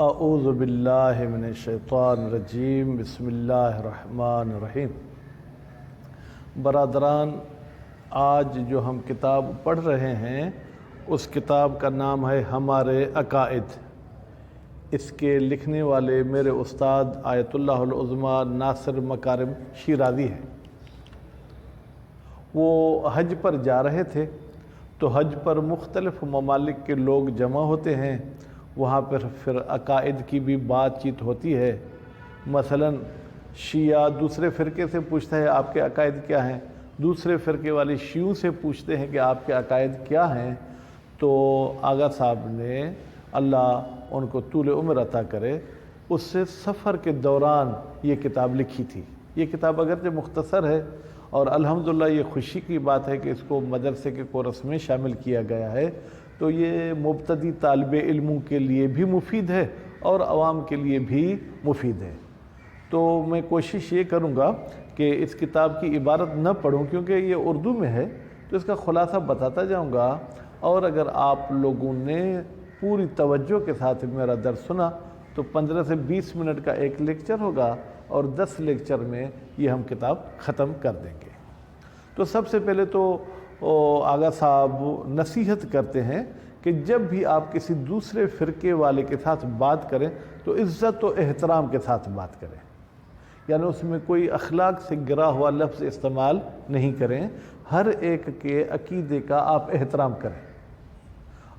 اعوذ باللہ من الشیطان الرجیم، بسم اللہ الرحمن الرحیم۔ برادران، آج جو ہم کتاب پڑھ رہے ہیں اس کتاب کا نام ہے ہمارے عقائد۔ اس کے لکھنے والے میرے استاد آیت اللہ العظمیٰ ناصر مکارم شیرازی ہیں۔ وہ حج پر جا رہے تھے تو حج پر مختلف ممالک کے لوگ جمع ہوتے ہیں، وہاں پر پھر عقائد کی بھی بات چیت ہوتی ہے۔ مثلا شیعہ دوسرے فرقے سے پوچھتا ہے آپ کے عقائد کیا ہیں، دوسرے فرقے والے شیعوں سے پوچھتے ہیں کہ آپ کے عقائد کیا ہیں۔ تو آغا صاحب نے، اللہ ان کو طول عمر عطا کرے، اس سے سفر کے دوران یہ کتاب لکھی تھی۔ یہ کتاب اگرچہ مختصر ہے اور الحمدللہ یہ خوشی کی بات ہے کہ اس کو مدرسے کے کورس میں شامل کیا گیا ہے، تو یہ مبتدی طالب علموں کے لیے بھی مفید ہے اور عوام کے لیے بھی مفید ہے۔ تو میں کوشش یہ کروں گا کہ اس کتاب کی عبارت نہ پڑھوں، کیونکہ یہ اردو میں ہے، تو اس کا خلاصہ بتاتا جاؤں گا، اور اگر آپ لوگوں نے پوری توجہ کے ساتھ میرا درس سنا تو 15 سے 20 منٹ کا ایک لیکچر ہوگا اور 10 لیکچر میں یہ ہم کتاب ختم کر دیں گے۔ تو سب سے پہلے تو آغا صاحب نصیحت کرتے ہیں کہ جب بھی آپ کسی دوسرے فرقے والے کے ساتھ بات کریں تو عزت و احترام کے ساتھ بات کریں، یعنی اس میں کوئی اخلاق سے گرا ہوا لفظ استعمال نہیں کریں، ہر ایک کے عقیدے کا آپ احترام کریں۔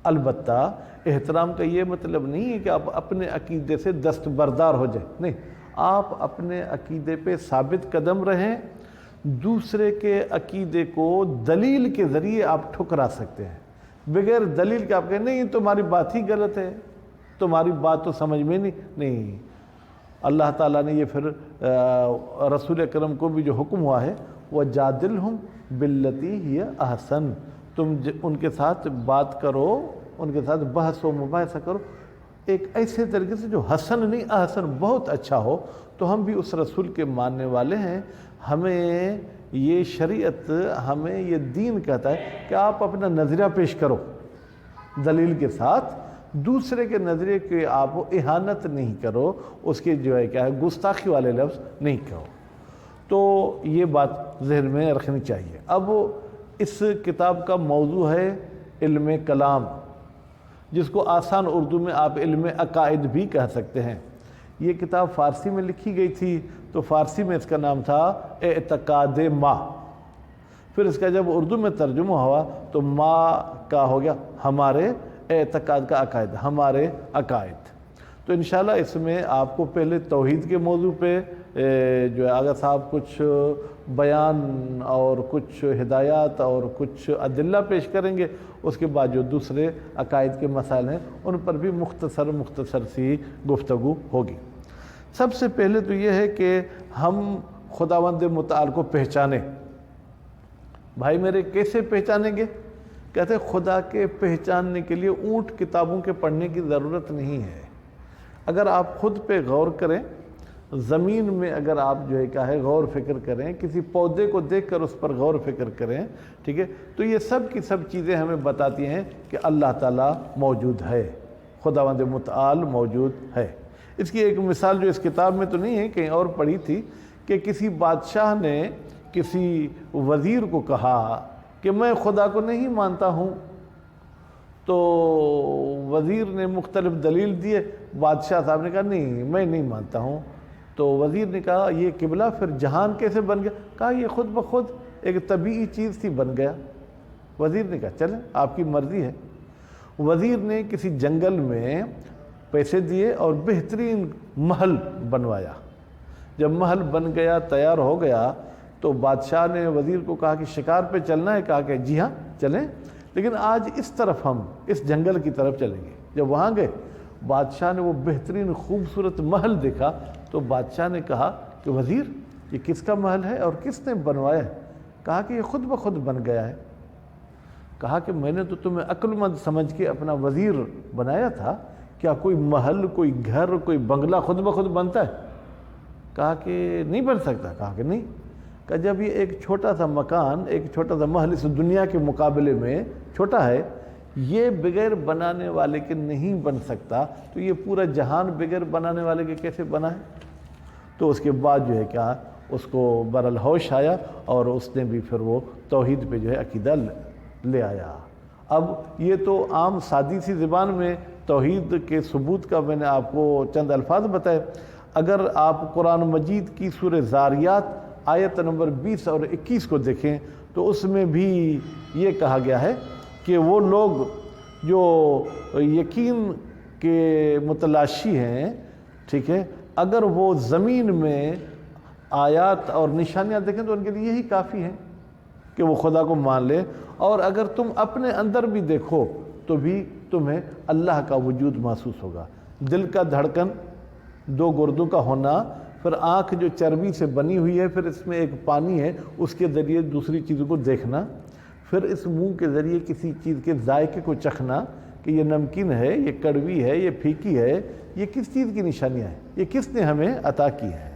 البتہ احترام کا یہ مطلب نہیں ہے کہ آپ اپنے عقیدے سے دستبردار ہو جائیں، نہیں، آپ اپنے عقیدے پہ ثابت قدم رہیں، دوسرے کے عقیدے کو دلیل کے ذریعے آپ ٹھکرا سکتے ہیں، بغیر دلیل کے آپ کہیں نہیں تمہاری بات ہی غلط ہے، تمہاری بات تو سمجھ میں نہیں۔ اللہ تعالیٰ نے یہ پھر رسول اکرم کو بھی جو حکم ہوا ہے وَجَادِلْهُمْ بِالَّتِي هِيَ أَحْسَنُ، تم ان کے ساتھ بات کرو، ان کے ساتھ بحث و مباحثہ کرو ایک ایسے طریقے سے جو حسن نہیں احسن بہت اچھا ہو۔ تو ہم بھی اس رسول کے ماننے والے ہیں، ہمیں یہ شریعت، ہمیں یہ دین کہتا ہے کہ آپ اپنا نظریہ پیش کرو دلیل کے ساتھ، دوسرے کے نظریے کے آپ اہانت نہیں کرو، اس کے جو ہے کیا ہے گستاخی والے لفظ نہیں کہو۔ تو یہ بات ذہن میں رکھنی چاہیے۔ اب اس کتاب کا موضوع ہے علم کلام، جس کو آسان اردو میں آپ علم عقائد بھی کہہ سکتے ہیں۔ یہ کتاب فارسی میں لکھی گئی تھی، تو فارسی میں اس کا نام تھا اعتقاد ما، پھر اس کا جب اردو میں ترجمہ ہوا تو ما کا ہو گیا ہمارے اعتقاد کا عقائد، ہمارے عقائد۔ تو انشاءاللہ اس میں آپ کو پہلے توحید کے موضوع پہ جو ہے آغا صاحب کچھ بیان اور کچھ ہدایات اور کچھ ادلہ پیش کریں گے، اس کے بعد جو دوسرے عقائد کے مسائل ہیں ان پر بھی مختصر سی گفتگو ہوگی۔ سب سے پہلے تو یہ ہے کہ ہم خداوند متعال کو پہچانیں۔ بھائی میرے کیسے پہچانیں گے؟ کہتے ہیں خدا کے پہچاننے کے لیے اونٹ کتابوں کے پڑھنے کی ضرورت نہیں ہے۔ اگر آپ خود پہ غور کریں، زمین میں اگر آپ جو ہے کیا ہے غور فکر کریں، کسی پودے کو دیکھ کر اس پر غور فکر کریں، ٹھیک ہے، تو یہ سب کی سب چیزیں ہمیں بتاتی ہیں کہ اللہ تعالیٰ موجود ہے، خداوند متعال موجود ہے۔ اس کی ایک مثال جو اس کتاب میں تو نہیں ہے، کہیں اور پڑھی تھی، کہ کسی بادشاہ نے کسی وزیر کو کہا کہ میں خدا کو نہیں مانتا ہوں، تو وزیر نے مختلف دلیل دیے، بادشاہ صاحب نے کہا نہیں میں نہیں مانتا ہوں۔ تو وزیر نے کہا یہ قبلہ پھر جہان کیسے بن گیا؟ کہا یہ خود بخود ایک طبیعی چیز تھی بن گیا۔ وزیر نے کہا چلیں آپ کی مرضی ہے۔ وزیر نے کسی جنگل میں پیسے دیے اور بہترین محل بنوایا۔ جب محل بن گیا، تیار ہو گیا، تو بادشاہ نے وزیر کو کہا کہ شکار پہ چلنا ہے؟ کہا کہ جی ہاں چلیں، لیکن آج اس طرف ہم اس جنگل کی طرف چلیں گے۔ جب وہاں گئے، بادشاہ نے وہ بہترین خوبصورت محل دیکھا، تو بادشاہ نے کہا کہ وزیر یہ کس کا محل ہے اور کس نے بنوایا ہے؟ کہا کہ یہ خود بخود بن گیا ہے۔ کہا کہ میں نے تو تمہیں عقل مند سمجھ کے اپنا وزیر بنایا تھا، کیا کوئی محل، کوئی گھر، کوئی بنگلہ خود بخود بنتا ہے؟ کہا کہ نہیں بن سکتا۔ کہا کہ نہیں، کہ جب یہ ایک چھوٹا سا مکان، ایک چھوٹا سا محل اس دنیا کے مقابلے میں چھوٹا ہے، یہ بغیر بنانے والے کے نہیں بن سکتا، تو یہ پورا جہان بغیر بنانے والے کے کیسے بنا ہے؟ تو اس کے بعد جو ہے کیا، اس کو برالہوش آیا اور اس نے بھی پھر وہ توحید پہ جو ہے عقیدہ لے آیا۔ اب یہ تو عام سادی سی زبان میں توحید کے ثبوت کا میں نے آپ کو چند الفاظ بتائے۔ اگر آپ قرآن مجید کی سورہ زاریات آیت نمبر 20 اور 21 کو دیکھیں تو اس میں بھی یہ کہا گیا ہے کہ وہ لوگ جو یقین کے متلاشی ہیں، ٹھیک ہے، اگر وہ زمین میں آیات اور نشانیاں دیکھیں تو ان کے لیے یہی کافی ہیں کہ وہ خدا کو مان لے، اور اگر تم اپنے اندر بھی دیکھو تو بھی تمہیں اللہ کا وجود محسوس ہوگا۔ دل کا دھڑکن، دو گردوں کا ہونا، پھر آنکھ جو چربی سے بنی ہوئی ہے، پھر اس میں ایک پانی ہے، اس کے ذریعے دوسری چیزوں کو دیکھنا، پھر اس منہ کے ذریعے کسی چیز کے ذائقے کو چکھنا کہ یہ نمکین ہے، یہ کڑوی ہے، یہ پھیکی ہے، یہ کس چیز کی نشانیاں ہیں، یہ کس نے ہمیں عطا کی ہے۔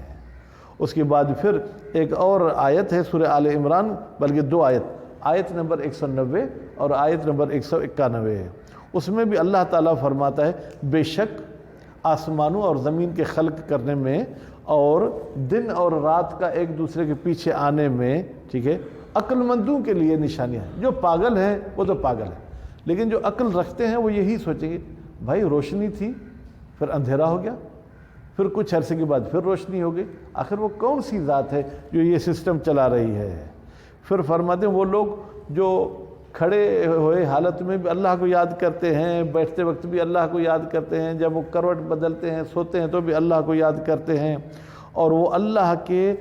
اس کے بعد پھر ایک اور آیت ہے سورہ آل عمران، بلکہ دو آیت نمبر 190 اور آیت نمبر 191 ہے۔ اس میں بھی اللہ تعالیٰ فرماتا ہے بے شک آسمانوں اور زمین کے خلق کرنے میں اور دن اور رات کا ایک دوسرے کے پیچھے آنے میں، ٹھیک ہے، عقل مندوں کے لیے نشانیاں ہیں۔ جو پاگل ہیں وہ تو پاگل ہیں، لیکن جو عقل رکھتے ہیں وہ یہی سوچیں گے بھائی روشنی تھی پھر اندھیرا ہو گیا، پھر کچھ عرصے کے بعد پھر روشنی ہو گئی، آخر وہ کون سی ذات ہے جو یہ سسٹم چلا رہی ہے؟ پھر فرماتے ہیں وہ لوگ جو کھڑے ہوئے حالت میں بھی اللہ کو یاد کرتے ہیں، بیٹھتے وقت بھی اللہ کو یاد کرتے ہیں، جب وہ کروٹ بدلتے ہیں سوتے ہیں تو بھی اللہ کو یاد کرتے ہیں، اور وہ اللہ کے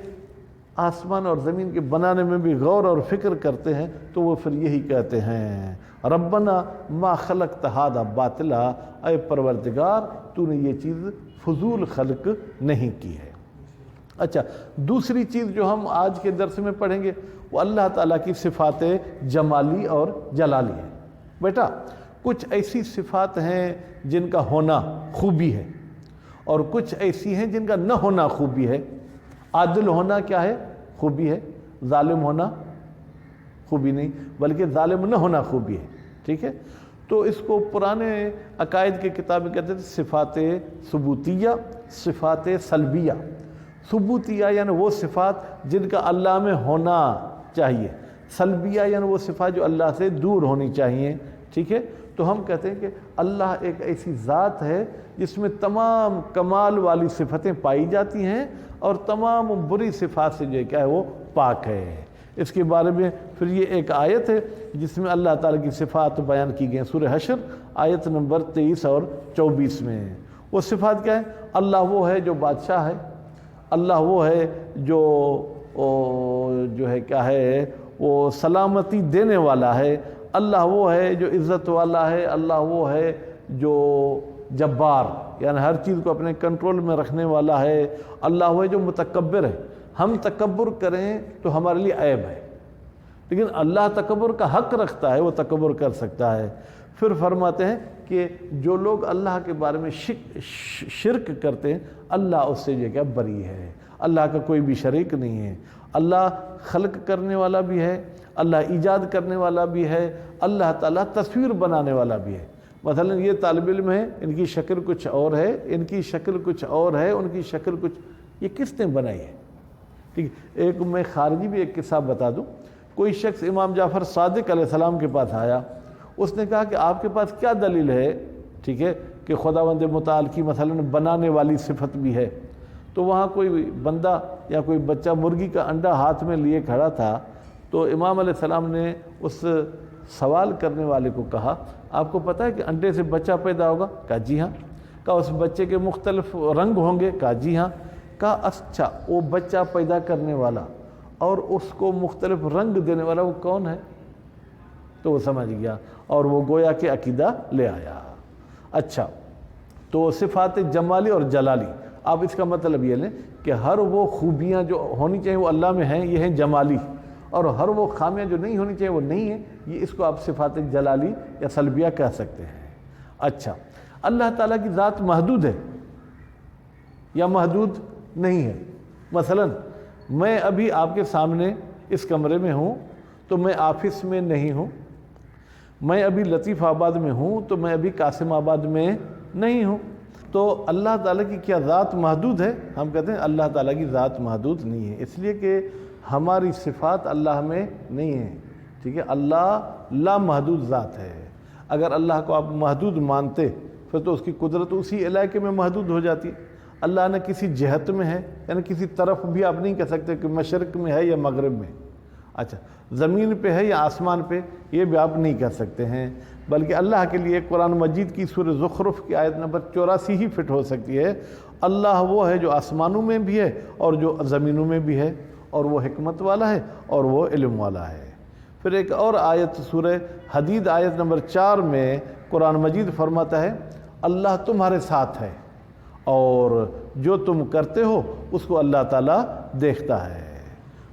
آسمان اور زمین کے بنانے میں بھی غور اور فکر کرتے ہیں، تو وہ پھر یہی کہتے ہیں ربنا ما خلقت ھذا باطلا، اے پروردگار تو نے یہ چیز فضول خلق نہیں کی ہے۔ اچھا، دوسری چیز جو ہم آج کے درس میں پڑھیں گے وہ اللہ تعالیٰ کی صفات جمالی اور جلالی ہے۔ بیٹا کچھ ایسی صفات ہیں جن کا ہونا خوبی ہے، اور کچھ ایسی ہیں جن کا نہ ہونا خوبی ہے۔ عادل ہونا کیا ہے؟ خوبی ہے۔ ظالم ہونا خوبی نہیں، بلکہ ظالم نہ ہونا خوبی ہے، ٹھیک ہے۔ تو اس کو پرانے عقائد کی کتابیں کہتے تھے صفات ثبوتیہ، صفات سلبیہ۔ ثبوتیہ یعنی وہ صفات جن کا اللہ میں ہونا چاہیے، سلبیہ یعنی وہ صفات جو اللہ سے دور ہونی چاہیے، ٹھیک ہے۔ تو ہم کہتے ہیں کہ اللہ ایک ایسی ذات ہے جس میں تمام کمال والی صفتیں پائی جاتی ہیں اور تمام بری صفات سے جو کیا ہے وہ پاک ہے۔ اس کے بارے میں پھر یہ ایک آیت ہے جس میں اللہ تعالیٰ کی صفات بیان کی گئی ہیں، سورہ حشر آیت نمبر 23 اور 24 میں۔ وہ صفات کیا ہے؟ اللہ وہ ہے جو بادشاہ ہے، اللہ وہ ہے جو ہے کیا ہے وہ سلامتی دینے والا ہے، اللہ وہ ہے جو عزت والا ہے، اللہ وہ ہے جو جبار یعنی ہر چیز کو اپنے کنٹرول میں رکھنے والا ہے، اللہ وہ ہے جو متکبر ہے۔ ہم تکبر کریں تو ہمارے لیے عیب ہے، لیکن اللہ تکبر کا حق رکھتا ہے، وہ تکبر کر سکتا ہے۔ پھر فرماتے ہیں کہ جو لوگ اللہ کے بارے میں شرک کرتے ہیں اللہ اس سے جو کیا بری ہے، اللہ کا کوئی بھی شریک نہیں ہے۔ اللہ خلق کرنے والا بھی ہے، اللہ ایجاد کرنے والا بھی ہے، اللہ تعالیٰ تصویر بنانے والا بھی ہے۔ مثلا یہ طالب علم ہے، ان کی شکل کچھ اور ہے، ان کی شکل کچھ اور ہے، ان کی شکل کچھ، یہ کس نے بنائی ہے؟ ٹھیک ہے۔ ایک میں خارجی بھی ایک قصہ بتا دوں۔ کوئی شخص امام جعفر صادق علیہ السلام کے پاس آیا، اس نے کہا کہ آپ کے پاس کیا دلیل ہے، ٹھیک ہے، کہ خداوند متعال کی مثلا بنانے والی صفت بھی ہے؟ تو وہاں کوئی بندہ یا کوئی بچہ مرغی کا انڈا ہاتھ میں لیے کھڑا تھا، تو امام علیہ السلام نے اس سوال کرنے والے کو کہا آپ کو پتہ ہے کہ انڈے سے بچہ پیدا ہوگا؟ کہا جی ہاں۔ کہا اس بچے کے مختلف رنگ ہوں گے؟ کہا جی ہاں۔ کہا اچھا وہ بچہ پیدا کرنے والا اور اس کو مختلف رنگ دینے والا وہ کون ہے؟ تو وہ سمجھ گیا اور وہ گویا کہ عقیدہ لے آیا۔ اچھا، تو صفات جمالی اور جلالی، آپ اس کا مطلب یہ لیں کہ ہر وہ خوبیاں جو ہونی چاہیے وہ اللہ میں ہیں، یہ ہیں جمالی، اور ہر وہ خامیاں جو نہیں ہونی چاہیے وہ نہیں ہیں، یہ اس کو آپ صفات جلالی یا سلبیہ کہہ سکتے ہیں۔ اچھا، اللہ تعالیٰ کی ذات محدود ہے یا محدود نہیں ہے؟ مثلا میں ابھی آپ کے سامنے اس کمرے میں ہوں تو میں آفس میں نہیں ہوں، میں ابھی لطیف آباد میں ہوں تو میں ابھی قاسم آباد میں نہیں ہوں۔ تو اللہ تعالیٰ کی کیا ذات محدود ہے؟ ہم کہتے ہیں اللہ تعالیٰ کی ذات محدود نہیں ہے، اس لیے کہ ہماری صفات اللہ میں نہیں ہیں، ٹھیک ہے؟ اللہ لامحدود ذات ہے۔ اگر اللہ کو آپ محدود مانتے پھر تو اس کی قدرت اسی علاقے میں محدود ہو جاتی۔ اللہ نے کسی جہت میں ہے، یعنی کسی طرف بھی آپ نہیں کہہ سکتے کہ مشرق میں ہے یا مغرب میں، اچھا زمین پہ ہے یا آسمان پہ، یہ بھی آپ نہیں کہہ سکتے ہیں، بلکہ اللہ کے لیے قرآن مجید کی سورہ زخرف کی آیت نمبر 84 ہی فٹ ہو سکتی ہے۔ اللہ وہ ہے جو آسمانوں میں بھی ہے اور جو زمینوں میں بھی ہے، اور وہ حکمت والا ہے اور وہ علم والا ہے۔ پھر ایک اور آیت سورہ حدید آیت نمبر 4 میں قرآن مجید فرماتا ہے اللہ تمہارے ساتھ ہے اور جو تم کرتے ہو اس کو اللہ تعالیٰ دیکھتا ہے۔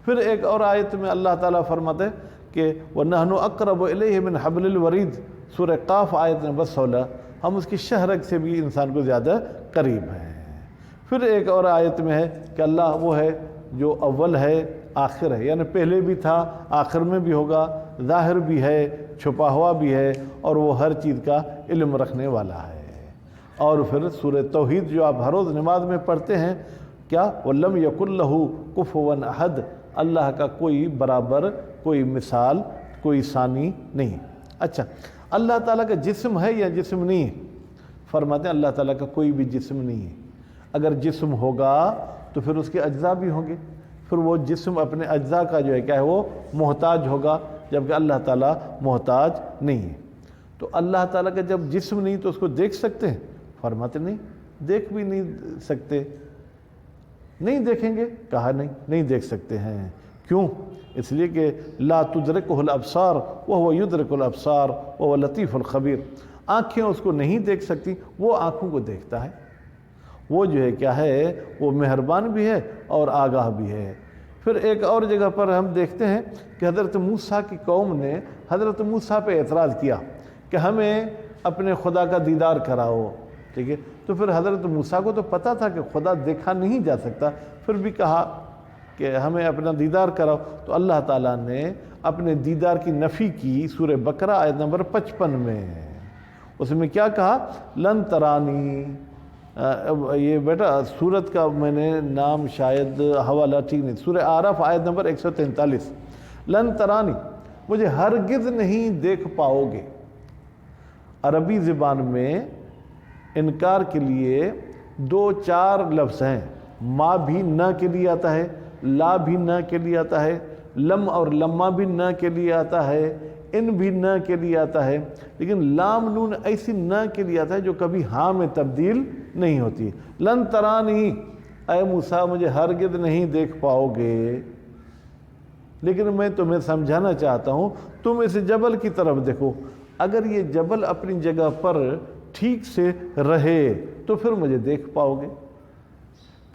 پھر ایک اور آیت میں اللہ تعالیٰ فرماتا ہے کہ وَنَحْنُ أَقْرَبُ إِلَيْهِ مِنْ حَبْلِ الْوَرِيدِ، سورہ قاف آیت نمبر 16، ہم اس کی شہرگ سے بھی انسان کو زیادہ قریب ہیں۔ پھر ایک اور آیت میں ہے کہ اللہ وہ ہے جو اول ہے آخر ہے، یعنی پہلے بھی تھا آخر میں بھی ہوگا، ظاہر بھی ہے چھپا ہوا بھی ہے، اور وہ ہر چیز کا علم رکھنے والا ہے۔ اور پھر سورہ توحید جو آپ ہر روز نماز میں پڑھتے ہیں، کیا وَلَمْ يَكُنْ لَهُ كُفُوًا أَحَدٌ، اللہ کا کوئی برابر، کوئی مثال، کوئی ثانی نہیں۔ اچھا اللہ تعالیٰ کا جسم ہے یا جسم نہیں ہے؟ فرماتے ہیں اللہ تعالیٰ کا کوئی بھی جسم نہیں ہے۔ اگر جسم ہوگا تو پھر اس کے اجزاء بھی ہوں گے، پھر وہ جسم اپنے اجزاء کا جو ہے کیا ہے وہ محتاج ہوگا، جبکہ اللہ تعالیٰ محتاج نہیں ہے۔ تو اللہ تعالیٰ کا جب جسم نہیں تو اس کو دیکھ سکتے ہیں؟ فرماتے نہیں، دیکھ بھی نہیں سکتے۔ نہیں دیکھیں گے؟ کہا نہیں دیکھ سکتے ہیں۔ کیوں؟ اس لیے کہ لا تدرکہ الابصار وہو یدرک الابصار وہو لطیف الخبیر، آنکھیں اس کو نہیں دیکھ سکتی، وہ آنکھوں کو دیکھتا ہے، وہ جو ہے کیا ہے وہ مہربان بھی ہے اور آگاہ بھی ہے۔ پھر ایک اور جگہ پر ہم دیکھتے ہیں کہ حضرت موسیٰ کی قوم نے حضرت موسیٰ پہ اعتراض کیا کہ ہمیں اپنے خدا کا دیدار کراؤ، ٹھیک ہے؟ تو پھر حضرت موسیٰ کو تو پتہ تھا کہ خدا دیکھا نہیں جا سکتا، پھر بھی کہا کہ ہمیں اپنا دیدار کراؤ، تو اللہ تعالیٰ نے اپنے دیدار کی نفی کی سورہ بقرہ آیت نمبر 55 میں۔ اس میں کیا کہا؟ لن ترانی، یہ بیٹا سورت کا میں نے نام شاید حوالہ ٹھیک نہیں، سورہ اعراف آیت نمبر 143، لن ترانی، مجھے ہرگز نہیں دیکھ پاؤ گے۔ عربی زبان میں انکار کے لیے 2-4 لفظ ہیں، ما بھی نہ کے لیے آتا ہے، لا بھی نہ کے لیے آتا ہے، لم اور لما بھی نہ کے لیے آتا ہے، ان بھی نہ کے لیے آتا ہے، لیکن لام نون ایسی نہ کے لیے آتا ہے جو کبھی ہاں میں تبدیل نہیں ہوتی۔ لن ترانی، اے موسیٰ مجھے ہرگز نہیں دیکھ پاؤ گے، لیکن میں تمہیں سمجھانا چاہتا ہوں، تم اس جبل کی طرف دیکھو، اگر یہ جبل اپنی جگہ پر ٹھیک سے رہے تو پھر مجھے دیکھ پاؤ گے،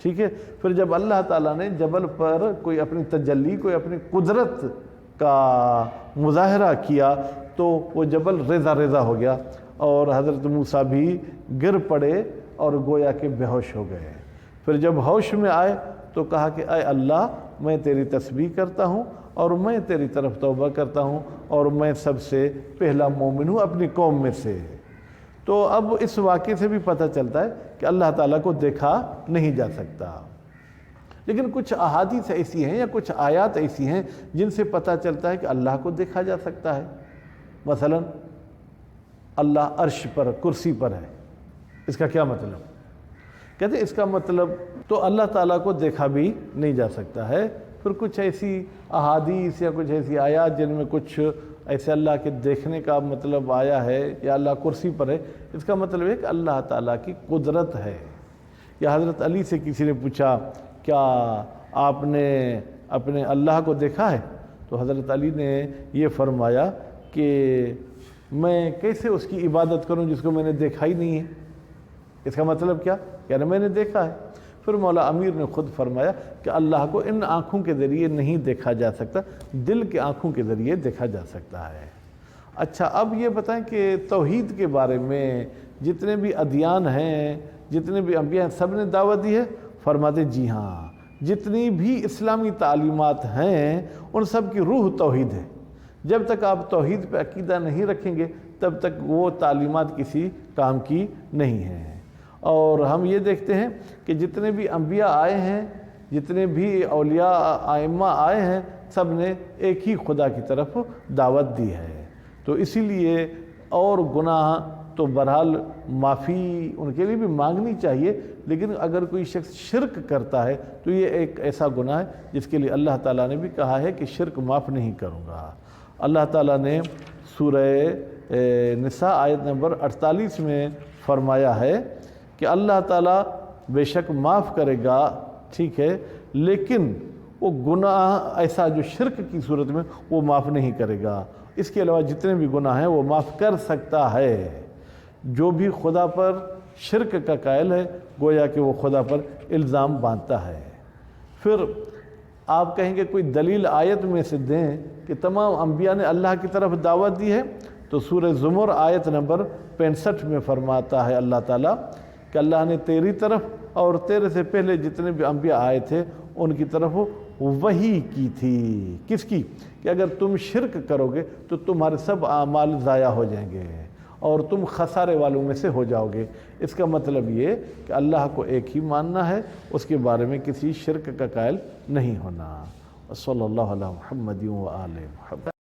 ٹھیک ہے؟ پھر جب اللہ تعالیٰ نے جبل پر کوئی اپنی تجلی، کوئی اپنی قدرت کا مظاہرہ کیا تو وہ جبل ریزہ ریزہ ہو گیا، اور حضرت موسیٰ بھی گر پڑے اور گویا کہ بے ہوش ہو گئے۔ پھر جب ہوش میں آئے تو کہا کہ اے اللہ میں تیری تسبیح کرتا ہوں اور میں تیری طرف توبہ کرتا ہوں، اور میں سب سے پہلا مومن ہوں اپنی قوم میں سے۔ تو اب اس واقعے سے بھی پتہ چلتا ہے کہ اللہ تعالیٰ کو دیکھا نہیں جا سکتا، لیکن کچھ احادیث ایسی ہیں یا کچھ آیات ایسی ہیں جن سے پتہ چلتا ہے کہ اللہ کو دیکھا جا سکتا ہے۔ مثلا اللہ عرش پر، کرسی پر ہے، اس کا کیا مطلب؟ کہتے ہیں اس کا مطلب تو اللہ تعالیٰ کو دیکھا بھی نہیں جا سکتا ہے۔ پھر کچھ ایسی احادیث یا کچھ ایسی آیات جن میں کچھ ایسے اللہ کے دیکھنے کا مطلب آیا ہے یا اللہ کرسی پر ہے، اس کا مطلب ہے کہ اللہ تعالیٰ کی قدرت ہے۔ یا حضرت علی سے کسی نے پوچھا کیا آپ نے اپنے اللہ کو دیکھا ہے؟ تو حضرت علی نے یہ فرمایا کہ میں کیسے اس کی عبادت کروں جس کو میں نے دیکھا ہی نہیں ہے؟ اس کا مطلب کیا؟ یعنی میں نے دیکھا ہے۔ پھر مولا امیر نے خود فرمایا کہ اللہ کو ان آنکھوں کے ذریعے نہیں دیکھا جا سکتا، دل کے آنکھوں کے ذریعے دیکھا جا سکتا ہے۔ اچھا اب یہ بتائیں کہ توحید کے بارے میں جتنے بھی ادیان ہیں، جتنے بھی انبیاء ہیں، سب نے دعوت دی ہے؟ فرماتے جی ہاں، جتنی بھی اسلامی تعلیمات ہیں ان سب کی روح توحید ہے۔ جب تک آپ توحید پہ عقیدہ نہیں رکھیں گے تب تک وہ تعلیمات کسی کام کی نہیں ہیں۔ اور ہم یہ دیکھتے ہیں کہ جتنے بھی انبیاء آئے ہیں، جتنے بھی اولیاء ائمہ آئے ہیں، سب نے ایک ہی خدا کی طرف دعوت دی ہے۔ تو اسی لیے اور گناہ تو بہرحال معافی ان کے لیے بھی مانگنی چاہیے، لیکن اگر کوئی شخص شرک کرتا ہے تو یہ ایک ایسا گناہ ہے جس کے لیے اللہ تعالیٰ نے بھی کہا ہے کہ شرک معاف نہیں کروں گا۔ اللہ تعالیٰ نے سورہ نساء آیت نمبر 48 میں فرمایا ہے کہ اللہ تعالیٰ بے شک معاف کرے گا، ٹھیک ہے، لیکن وہ گناہ ایسا جو شرک کی صورت میں وہ معاف نہیں کرے گا۔ اس کے علاوہ جتنے بھی گناہ ہیں وہ معاف کر سکتا ہے۔ جو بھی خدا پر شرک کا قائل ہے گویا کہ وہ خدا پر الزام باندھتا ہے۔ پھر آپ کہیں گے کوئی دلیل آیت میں سے دیں کہ تمام انبیاء نے اللہ کی طرف دعوت دی ہے، تو سورہ زمر آیت نمبر 65 میں فرماتا ہے اللہ تعالیٰ کہ اللہ نے تیری طرف اور تیرے سے پہلے جتنے بھی انبیاء آئے تھے ان کی طرف وحی کی تھی۔ کس کی؟ کہ اگر تم شرک کرو گے تو تمہارے سب اعمال ضائع ہو جائیں گے اور تم خسارے والوں میں سے ہو جاؤ گے۔ اس کا مطلب یہ کہ اللہ کو ایک ہی ماننا ہے، اس کے بارے میں کسی شرک کا قائل نہیں ہونا۔ صلی اللہ علیہ محمد و آل محمد۔